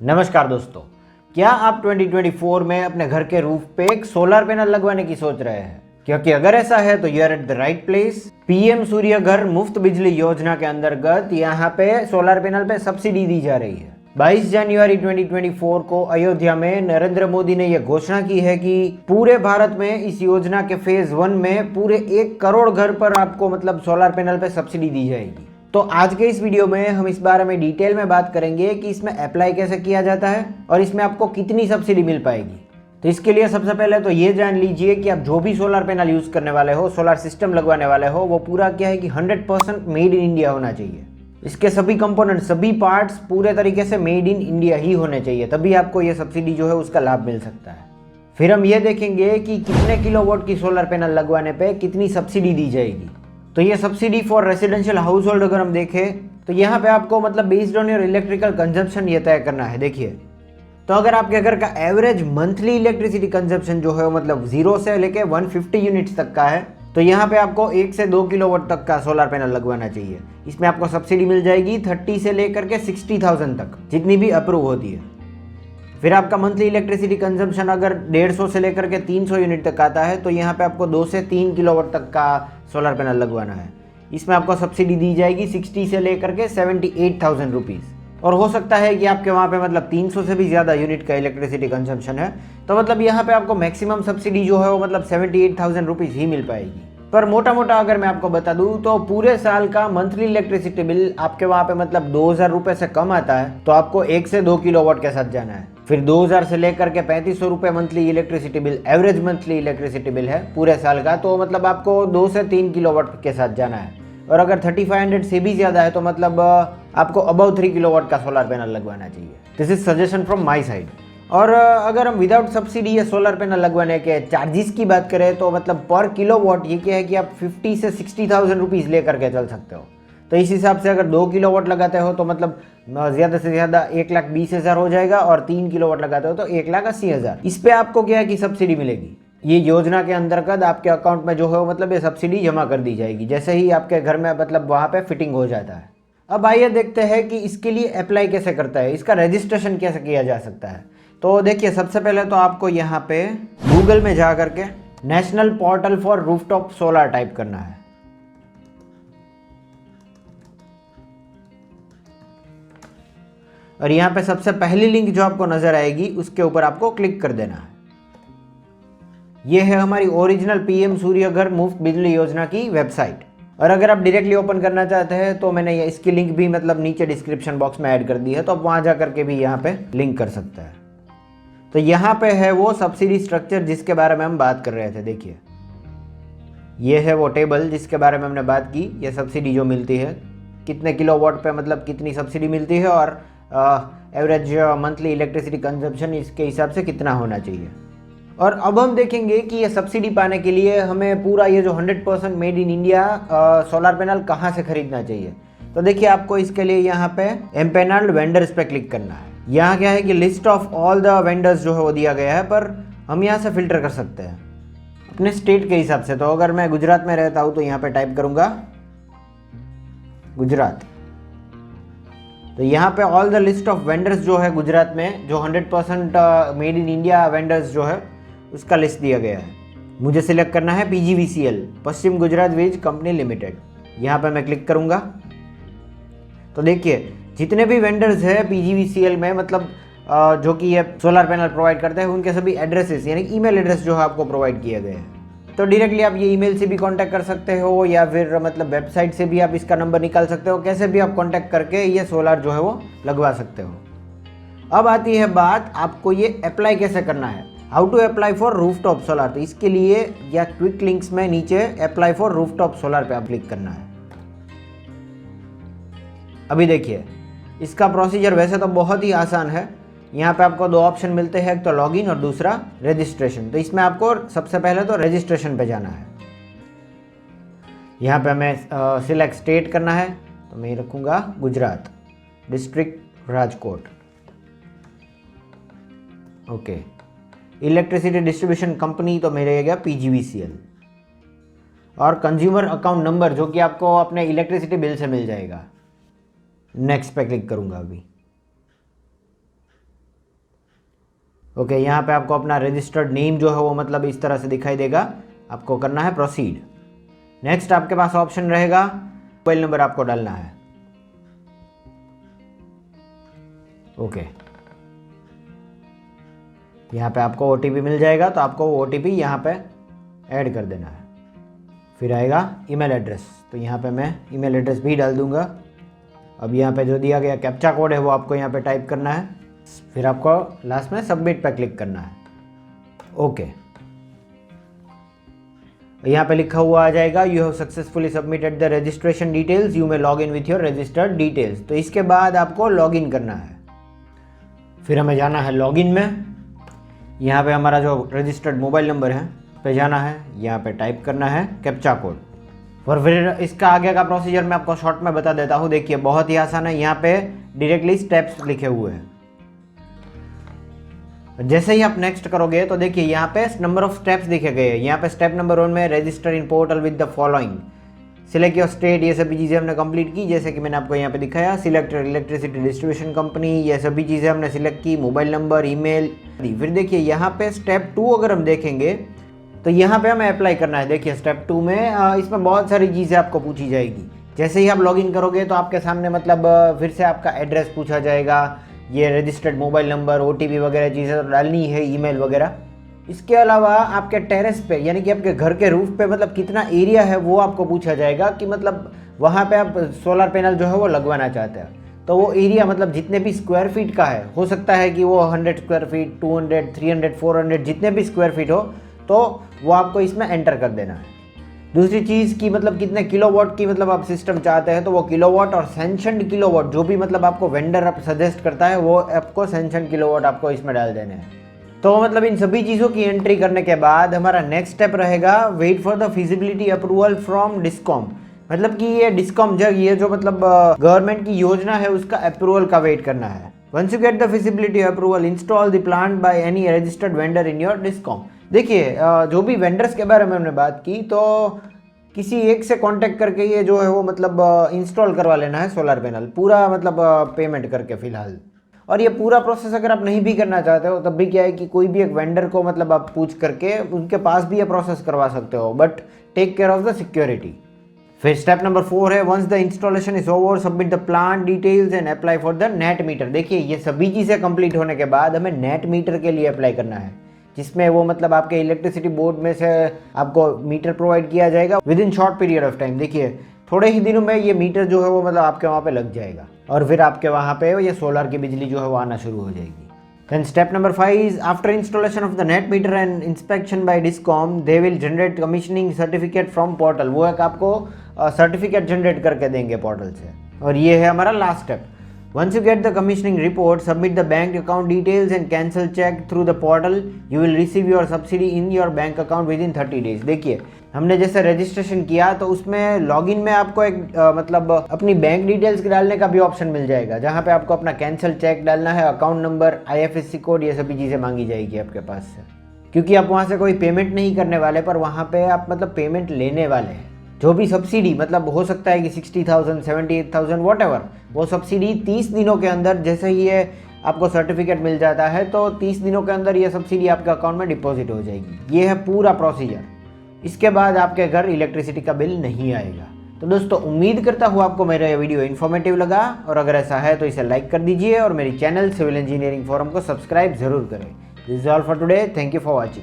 नमस्कार दोस्तों, क्या आप 2024 में अपने घर के रूफ पे एक सोलर पैनल लगवाने की सोच रहे हैं? क्योंकि अगर ऐसा है तो you are at the right place. PM Surya Ghar Muft Bijli Yojana के अंतर्गत यहाँ पे सोलर पैनल पे सब्सिडी दी जा रही है। 22 जनवरी 2024 को अयोध्या में नरेंद्र मोदी ने यह घोषणा की है कि पूरे भारत में इस योजना के फेज 1 में पूरे 1 करोड़ घर पर आपको मतलब सोलर पैनल पे सब्सिडी दी जाएगी। तो आज के इस वीडियो में हम इस बारे में डिटेल में बात करेंगे कि इसमें अप्लाई कैसे किया जाता है और इसमें आपको कितनी सब्सिडी मिल पाएगी। तो इसके लिए सबसे पहले तो ये जान लीजिए कि आप जो भी सोलर पैनल यूज़ करने वाले हो, सोलर सिस्टम लगवाने वाले हो, वो पूरा क्या है कि 100% मेड इन इंडिया होना चाहिए। इसके सभी कंपोनेंट, सभी पार्ट्स पूरे तरीके से मेड इन इंडिया ही होने चाहिए, तभी आपको ये सब्सिडी जो है उसका लाभ मिल सकता है। फिर हम ये देखेंगे कि कितने किलोवाट की सोलर पैनल लगवाने पर कितनी सब्सिडी दी जाएगी। तो ये subsidy for residential house hold अगर हम देखें तो यहाँ पे आपको मतलब based on your electrical consumption ये तय करना है। देखिए, तो अगर आपके घर का एवरेज मंथली इलेक्ट्रिसिटी कंजम्पशन जो है मतलब 0 से लेके 150 यूनिट्स तक का है, तो यहाँ पे आपको 1 से 2 किलोवाट तक का सोलर पैनल लगवाना चाहिए। इसमें आपको सब्सिडी मिल जाएगी 30 से लेकर के 60,000 तक, जितनी भी अप्रूव होती है। फिर आपका मंथली इलेक्ट्रिसिटी कंजम्पशन अगर 150 से लेकर के 300 यूनिट तक आता है, तो यहाँ पे आपको 2 से 3 किलोवाट तक का सोलर पैनल लगवाना है। इसमें आपको सब्सिडी दी जाएगी 60 से लेकर के 78,000 रुपीज़। और हो सकता है कि आपके वहाँ पे मतलब 300 से भी ज़्यादा यूनिट का इलेक्ट्रिसिटी कंजम्पशन है, तो मतलब यहाँ पे आपको मैक्सिमम सब्सिडी जो है वो मतलब 78,000 रुपीज़ ही मिल पाएगी। पर मोटा मोटा अगर मैं आपको बता दूं तो पूरे साल का मंथली इलेक्ट्रिसिटी बिल आपके वहाँ पे मतलब 2,000 रुपये से कम आता है, तो आपको 1 से 2 किलोवाट के साथ जाना है। फिर 2,000 से लेकर के 3,500 रुपये monthly electricity bill, average monthly electricity bill है पूरे साल का, तो मतलब आपको 2 से 3 किलोवाट के साथ जाना है। और अगर 3500 से भी ज़्यादा है तो मतलब आपको अबव 3 किलोवाट का सोलर पैनल लगवाना चाहिए। This is suggestion from my side. और अगर हम विदाउट सब्सिडी या सोलर पैनल लगवाने के चार्जेस की बात करें तो मतलब पर किलोवाट ये क्या है कि आप 50 से 60,000 रुपीज़ लेकर के चल सकते हो। तो इस हिसाब से अगर 2 किलोवाट लगाते हो तो मतलब ज़्यादा से ज़्यादा 1,20,000 हो जाएगा, और 3 किलोवाट लगाते हो तो 1,80,000। इस पे आपको क्या है कि सब्सिडी मिलेगी। ये योजना के अंतर्गत आपके अकाउंट में जो है मतलब ये सब्सिडी जमा कर दी जाएगी जैसे ही आपके घर में मतलब वहाँ पे फिटिंग हो जाता है। अब आइए देखते हैं कि इसके लिए अप्लाई कैसे करता है, इसका रजिस्ट्रेशन कैसे किया जा सकता है। तो देखिए, सबसे पहले तो आपको यहाँ पे गूगल में जा करके national portal for rooftop solar type करना है। और यहाँ पे सबसे पहली लिंक जो आपको नजर आएगी उसके ऊपर आपको क्लिक कर देना है। ये है हमारी ओरिजिनल पीएम सूर्य घर मुफ्त बिजली योजना की वेबसाइट। और अगर आप डायरेक्टली ओपन करना चाहते हैं तो मैंने ये इसकी लिंक भी मतलब नीचे डिस्क्रिप्शन बॉक्स में ऐड कर दी है, तो आप वहाँ जा करके भी यहाँ पे लिंक कर सकते हैं। तो यहाँ पे है वो सब्सिडी स्ट्रक्चर जिसके बारे में हम बात कर रहे थे। देखिए, ये है वो टेबल जिसके बारे में हमने बात की। ये सब्सिडी जो मिलती है, कितने किलोवाट पे मतलब कितनी सब्सिडी मिलती है, और एवरेज मंथली इलेक्ट्रिसिटी कंजम्पशन इसके हिसाब से कितना होना चाहिए। और अब हम देखेंगे कि ये सब्सिडी पाने के लिए हमें पूरा ये जो 100% made in India solar panel कहाँ से खरीदना चाहिए। तो देखिए, आपको इसके लिए यहाँ पे एम्पेनल्ड वेंडर्स पे क्लिक करना है। यहाँ क्या है कि list of all the vendors जो है वो दिया गया है, पर हम यहाँ से फिल्टर कर सकते हैं अपने स्टेट के हिसाब से। तो अगर मैं गुजरात में रहता हूँ तो यहाँ पे टाइप करूँगा गुजरात। तो यहाँ पे all the list of vendors जो है गुजरात में जो 100% मेड इन इंडिया वेंडर्स जो है उसका लिस्ट दिया गया है। मुझे सिलेक्ट करना है PGVCL, पश्चिम गुजरात वीज कंपनी लिमिटेड। यहाँ पे मैं क्लिक करूँगा तो देखिए, जितने भी वेंडर्स है PGVCL में मतलब जो कि ये सोलर पैनल प्रोवाइड करते हैं, उनके सभी एड्रेसेस यानी ईमेल एड्रेस जो है आपको प्रोवाइड किए गए हैं। तो डायरेक्टली आप ये ईमेल से भी कांटेक्ट कर सकते हो, या फिर मतलब वेबसाइट से भी आप इसका नंबर निकाल सकते हो। कैसे भी आप कांटेक्ट करके ये सोलर जो है वो लगवा सकते हो। अब आती है बात, आपको ये अप्लाई कैसे करना है, how to apply for rooftop solar. तो इसके लिए या क्विक लिंक्स में नीचे अप्लाई फॉर रूफटॉप सोलर पे आप क्लिक करना है। अभी देखिए, इसका प्रोसीजर वैसे तो बहुत ही आसान है। यहाँ पे आपको 2 ऑप्शन मिलते हैं, एक तो लॉगिन और दूसरा रजिस्ट्रेशन। तो इसमें आपको सबसे पहले तो रजिस्ट्रेशन पे जाना है। यहाँ पे हमें सिलेक्ट स्टेट करना है, तो मैं रखूँगा Gujarat, district Rajkot. Okay, electricity distribution company तो मेरे गया PGVCL, और कंज्यूमर अकाउंट नंबर जो कि आपको अपने इलेक्ट्रिसिटी बिल से मिल जाएगा। नेक्स्ट पे क्लिक करूँगा अभी। ओके, यहाँ पे आपको अपना रजिस्टर्ड नेम जो है वो मतलब इस तरह से दिखाई देगा, आपको करना है प्रोसीड। नेक्स्ट आपके पास ऑप्शन रहेगा मोबाइल नंबर आपको डालना है। ओके, यहाँ पे आपको ओटीपी मिल जाएगा, तो आपको ओटीपी यहाँ पे ऐड कर देना है। फिर आएगा ईमेल एड्रेस, तो यहाँ पे मैं ईमेल एड्रेस भी डाल दूंगा। अब यहाँ पे जो दिया गया कैप्चा कोड है वो आपको यहाँ पे टाइप करना है, फिर आपको लास्ट में सबमिट पे क्लिक करना है। ओके, यहाँ पे लिखा हुआ आ जाएगा you have successfully submitted the registration details, you may log in with your registered details. तो इसके बाद आपको लॉग इन करना है। फिर हमें जाना है लॉग इन में। यहाँ पे हमारा जो रजिस्टर्ड मोबाइल नंबर है पे जाना है, यहाँ पे टाइप करना है कैप्चा कोड। और फिर इसका आगे का प्रोसीजर मैं आपको शॉर्ट में बता देता हूँ। देखिए बहुत ही आसान है, यहाँ पे डायरेक्टली स्टेप्स लिखे हुए हैं। जैसे ही आप नेक्स्ट करोगे तो देखिए यहाँ पे नंबर ऑफ स्टेप्स दिखे गए हैं। यहाँ पे स्टेप नंबर 1 में register in portal with the following, select your state, ये सभी चीज़ें हमने कंप्लीट की जैसे कि मैंने आपको यहाँ पे दिखाया। सिलेक्ट इलेक्ट्रिसिटी डिस्ट्रीब्यूशन कंपनी, ये सभी चीज़ें हमने सिलेक्ट की, मोबाइल नंबर, ईमेल। फिर देखिए यहाँ पे स्टेप 2 अगर हम देखेंगे तो यहाँ पे हमें अप्लाई करना है। देखिए स्टेप 2 में इसमें बहुत सारी चीज़ें आपको पूछी जाएगी। जैसे ही आप लॉगिन करोगे तो आपके सामने मतलब फिर से आपका एड्रेस पूछा जाएगा, ये रजिस्टर्ड मोबाइल नंबर, ओटीपी वगैरह चीज़ें तो डालनी है, ईमेल वगैरह। इसके अलावा आपके टेरेस पे यानी कि आपके घर के रूफ पे मतलब कितना एरिया है वो आपको पूछा जाएगा कि मतलब वहाँ पे आप सोलर पैनल जो है वो लगवाना चाहते हैं। तो वो एरिया मतलब जितने भी स्क्वायर फीट का है, हो सकता है कि वो 100 स्क्वायर फीट, 200, 300, 400 जितने भी स्क्वायर फीट हो, तो वो आपको इसमें एंटर कर देना है। दूसरी चीज़ की मतलब कितने किलोवाट की मतलब आप सिस्टम चाहते हैं, तो वो किलोवाट और सैंक्शनड किलोवाट जो भी मतलब आपको वेंडर आप सजेस्ट करता है वो आपको सैंक्शनड किलोवाट आपको इसमें डाल देने हैं। तो मतलब इन सभी चीज़ों की एंट्री करने के बाद हमारा नेक्स्ट स्टेप रहेगा wait for the feasibility approval from discom. मतलब कि ये डिस्कॉम जब ये जो मतलब गवर्नमेंट की योजना है उसका अप्रूवल का वेट करना है। Once you get the feasibility approval, install the plant by any registered vendor in your discom. देखिए जो भी वेंडर्स के बारे में हमने बात की, तो किसी एक से कांटेक्ट करके ये जो है वो मतलब इंस्टॉल करवा लेना है सोलर पैनल, पूरा मतलब पेमेंट करके फ़िलहाल। और ये पूरा प्रोसेस अगर आप नहीं भी करना चाहते हो तब भी क्या है कि कोई भी एक वेंडर को मतलब आप पूछ करके उनके पास भी ये प्रोसेस करवा सकते हो, but take care of the security. फिर स्टेप नंबर 4 है once the installation is over, submit the plant details and apply for the net meter. देखिए ये सभी चीज़ें कंप्लीट होने के बाद हमें नेट मीटर के लिए अप्लाई करना है, जिसमें वो मतलब आपके इलेक्ट्रिसिटी बोर्ड में से आपको मीटर प्रोवाइड किया जाएगा with in short period of time. देखिए थोड़े ही दिनों में ये मीटर जो है वो मतलब आपके वहाँ पे लग जाएगा और फिर आपके वहाँ पे ये सोलर की बिजली जो है वो आना शुरू हो जाएगी। Then step number 5 is after installation of the net meter and inspection by Discom, they will generate commissioning certificate from portal। वो एक आपको सर्टिफिकेट जनरेट करके देंगे पोर्टल से। और ये है हमारा last step. Once you get the commissioning report, submit the bank account details and cancel check through the portal. You will receive your subsidy in your bank account within 30 days। देखिए हमने जैसे registration किया तो उसमें login में आपको एक मतलब अपनी बैंक डिटेल्स डालने का भी ऑप्शन मिल जाएगा, जहाँ पे आपको अपना कैंसिल चेक डालना है, अकाउंट नंबर, IFSC कोड, ये सभी चीज़ें मांगी जाएगी आपके पास से। क्योंकि आप वहाँ से कोई पेमेंट नहीं करने वाले, पर वहाँ पे आप मतलब पेमेंट लेने वाले हैं। जो भी सब्सिडी मतलब हो सकता है कि 60,000, 78,000 वॉटएवर, वो सब्सिडी 30 दिनों के अंदर जैसे ही ये आपको सर्टिफिकेट मिल जाता है तो 30 दिनों के अंदर ये सब्सिडी आपके अकाउंट में डिपॉजिट हो जाएगी। ये है पूरा प्रोसीजर। इसके बाद आपके घर इलेक्ट्रिसिटी का बिल नहीं आएगा। तो दोस्तों उम्मीद करता हूँ आपको मेरा ये वीडियो इन्फॉर्मेटिव लगा, और अगर ऐसा है तो इसे लाइक कर दीजिए और मेरी चैनल सिविल इंजीनियरिंग फोरम को सब्सक्राइब जरूर करें। This is all for today, thank you for watching.